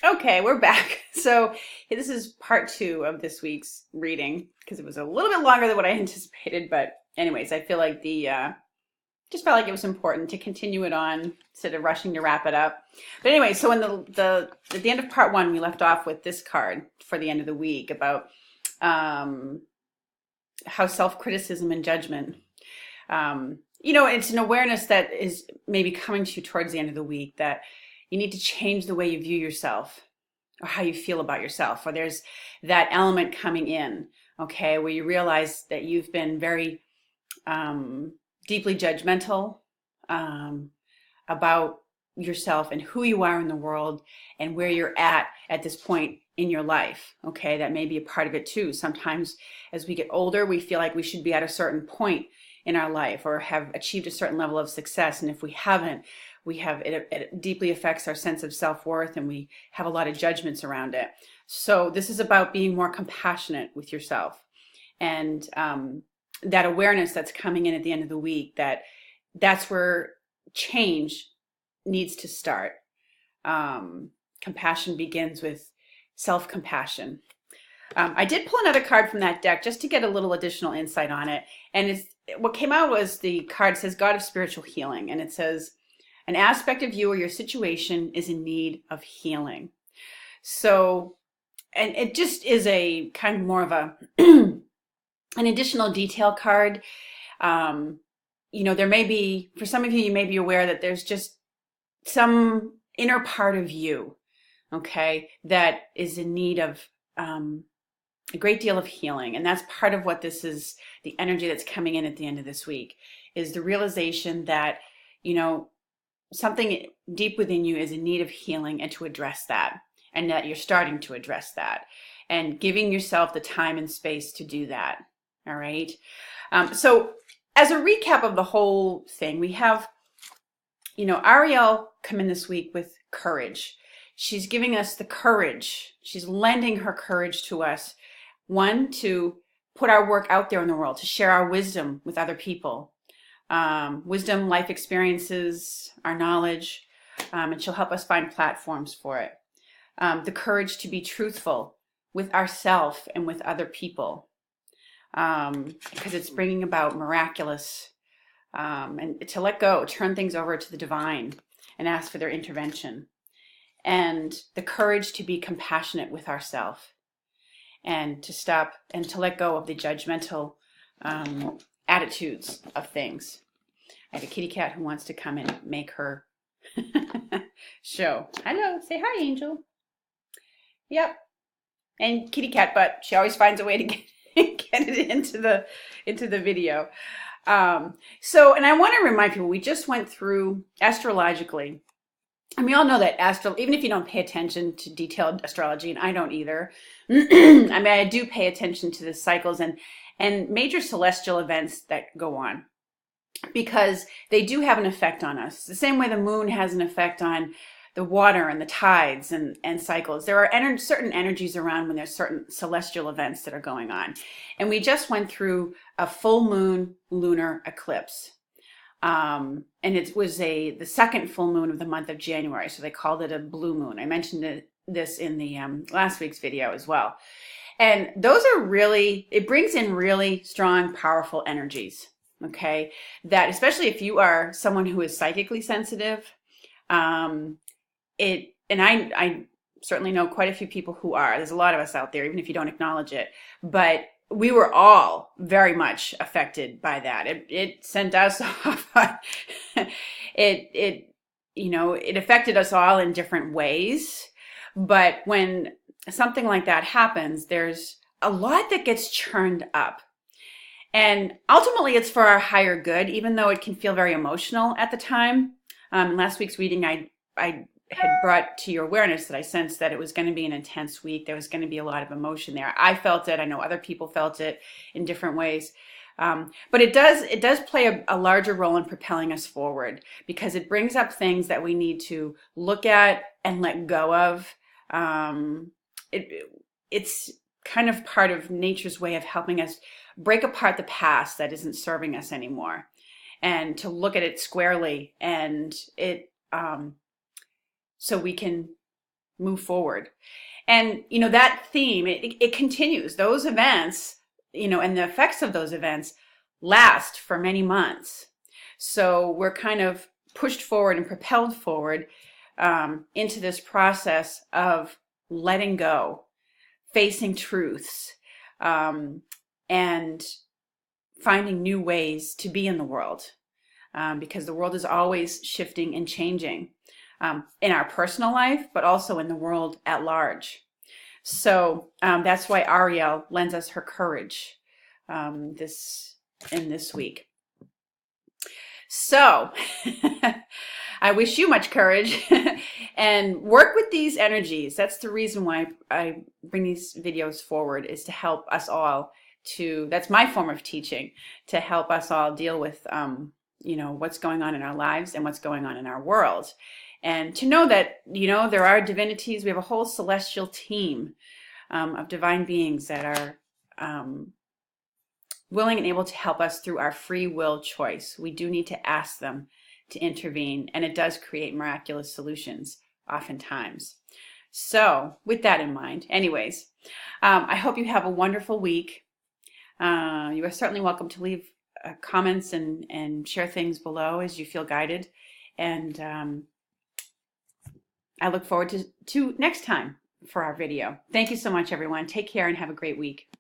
Okay, we're back. So this is part two of this week's reading because it was a little bit longer than what I anticipated. But anyways, I feel like the just felt like it was important to continue it on instead of rushing to wrap it up. But anyway, so in the at the end of part one, we left off with this card for the end of the week about um, how self-criticism and judgment. It's an awareness that is maybe coming to you towards the end of the week that you need to change the way you view yourself or how you feel about yourself, or there's that element coming in, okay, where you realize that you've been very deeply judgmental about yourself and who you are in the world and where you're at this point in your life. Okay, that may be a part of it too. Sometimes as we get older, we feel like we should be at a certain point in our life or have achieved a certain level of success, and if we haven't, it deeply affects our sense of self-worth, and we have a lot of judgments around it. So this is about being more compassionate with yourself, and that awareness that's coming in at the end of the week, that's where change needs to start. Compassion begins with self-compassion. I did pull another card from that deck just to get a little additional insight on it. And what came out was the card says God of Spiritual Healing. And it says, an aspect of you or your situation is in need of healing. So, and it just is a kind of more of a an additional detail card. There may be, for some of you, you may be aware that there's just some inner part of you, okay, that is in need of a great deal of healing. And that's part of what this is, the energy that's coming in at the end of this week, is the realization that, something deep within you is in need of healing, and to address that, and that you're starting to address that and giving yourself the time and space to do that. All right. So as a recap of the whole thing, we have, Ariel come in this week with courage. She's giving us the courage. She's lending her courage to us. One, to put our work out there in the world, to share our wisdom with other people. Wisdom, life experiences, our knowledge, and she'll help us find platforms for it. The courage to be truthful with ourselves and with other people, because it's bringing about miraculous, and to let go, turn things over to the divine and ask for their intervention. And the courage to be compassionate with ourselves and to stop and to let go of the judgmental attitudes of things. I have a kitty cat who wants to come and make her show. Hello, say hi, Angel. Yep. And kitty cat butt. She always finds a way to get it into the video. And I want to remind people, we just went through astrologically. And we all know that even if you don't pay attention to detailed astrology, and I don't either, I do pay attention to the cycles and major celestial events that go on, because they do have an effect on us. The same way the moon has an effect on the water and the tides and cycles. There are certain energies around when there's certain celestial events that are going on. And we just went through a full moon lunar eclipse. And it was the second full moon of the month of January. So they called it a blue moon. I mentioned this in the last week's video as well. And those are it brings in really strong, powerful energies. Okay. That, especially if you are someone who is psychically sensitive, and I certainly know quite a few people who are. There's a lot of us out there, even if you don't acknowledge it. But we were all very much affected by that. It sent us off. It affected us all in different ways. But when something like that happens, there's a lot that gets churned up. And ultimately, it's for our higher good, even though it can feel very emotional at the time. Last week's reading, I had brought to your awareness that I sensed that it was going to be an intense week. There was going to be a lot of emotion there. I felt it. I know other people felt it in different ways. But it does play a larger role in propelling us forward, because it brings up things that we need to look at and let go of. It's kind of part of nature's way of helping us break apart the past that isn't serving us anymore, and to look at it squarely, and so we can move forward. And, you know, that theme, it continues. Those events, you know, and the effects of those events last for many months. So we're kind of pushed forward and propelled forward into this process of letting go, facing truths, and finding new ways to be in the world, because the world is always shifting and changing, in our personal life, but also in the world at large. So that's why Ariel lends us her courage this week. So I wish you much courage and work with these energies. That's the reason why I bring these videos forward, is to help us all that's my form of teaching, to help us all deal with, you know, what's going on in our lives and what's going on in our world. And to know that, you know, there are divinities. We have a whole celestial team of divine beings that are willing and able to help us through our free will choice. We do need to ask them to intervene, and it does create miraculous solutions oftentimes. So with that in mind, anyways, I hope you have a wonderful week. You are certainly welcome to leave comments and share things below as you feel guided. And I look forward to next time for our video. Thank you so much, everyone. Take care and have a great week.